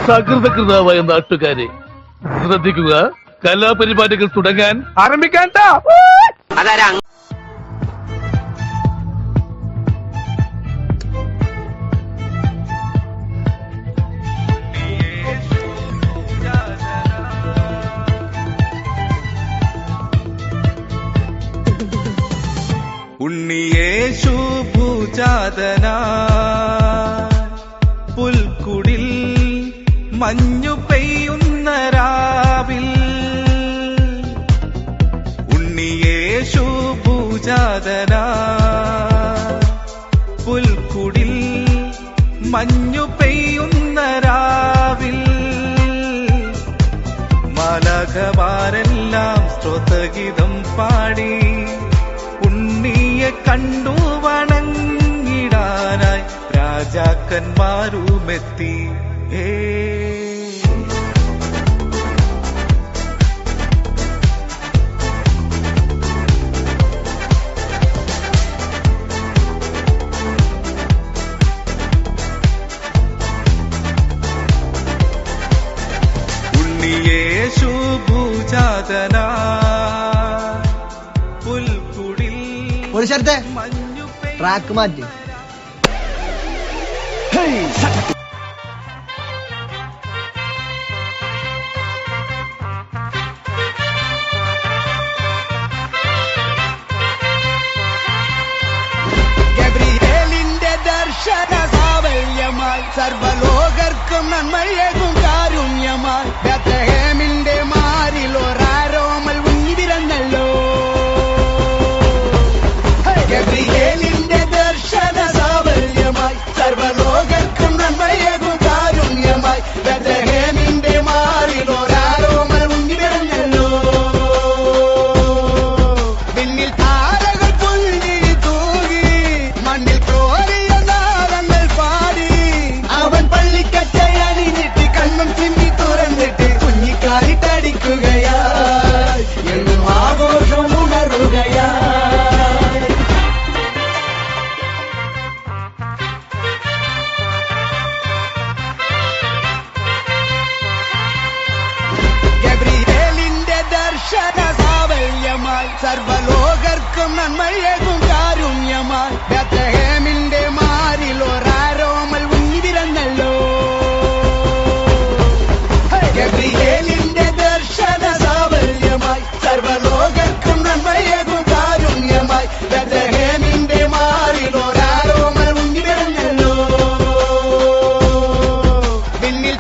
സകൃതകൃതാവായ നാട്ടുകാരെ ശ്രദ്ധിക്കുക, കലാപരിപാടികൾ തുടങ്ങാൻ ആരംഭിക്കാൻ. ഉണ്ണിയേശു ഭൂജാതന പുൽക്കുടിൽ മഞ്ഞു പെയ്യുന്ന രാവിൽ. ഉണ്ണിയേശു ഭൂജാതന പുൽക്കുടിൽ മഞ്ഞു പെയ്യുന്ന രാവിൽ. മാലാഖമാരെല്ലാം സ്തോത്രഗീതം പാടി ഉണ്ണിയെ കണ്ടു വണങ്ങിടാനായി രാജാക്കന്മാരുമെത്തി. ഉണ്ണിയേശു ഭൂജാതന പുൽക്കുടിൽ ഒരു സ്ഥലത്തെ ട്രാക്ക് മാറ്റി. ഗബ്രിയേലിന്റെ ദർശന സാവല്യമായി സർവലോകർക്കും നന്മയേകും കാരുണ്യമായി ബേത്ലഹേമിന്റെ മാറിൽ ഒരാരോമൽ ഉന്നിവിരന്നല്ലോ. ഗബ്രിയേലിന്റെ ദർശന സാവല്യമായി സർവലോകർക്കും നന്മയേകും കാരുണ്യമായി ബേത്ലഹേമിന്റെ മാറിൽ ഒരാരോമൽ ഉന്നിവിരന്നല്ലോ. പിന്നിൽ താരകൾ പുൽകിഴി തൂകി മണ്ണിൽ കോരിയ നാളങ്ങൾ പാടി അവൻ പള്ളിക്കച്ചയണിഞ്ഞിട്ട് കണ്ണും ചിമ്മി തുറന്നിട്ട് കുഞ്ഞിക്കാലിട്ടടിക്കുകയായി എന്നും ആഘോഷം ഉണരുകയായി. ഗബ്രിയേലിന്റെ ദർശന സാവല്യമായി സർവലോകർക്കും നന്മയേകും കാരുണ്യമായി ബേത്ലഹേമിന്റെ മാറിൽ ഒരാരോമൽ ഉന്നിവിരന്നല്ലോ. ഗബ്രിയേലിന്റെ ദർശന സാവല്യമായി സർവലോകർക്കും നന്മയേകും കാരുണ്യമായി ബേത്ലഹേമിന്റെ മാറിൽ ഒരാരോമൽ ഉന്നിവിരന്നല്ലോ. പിന്നിൽ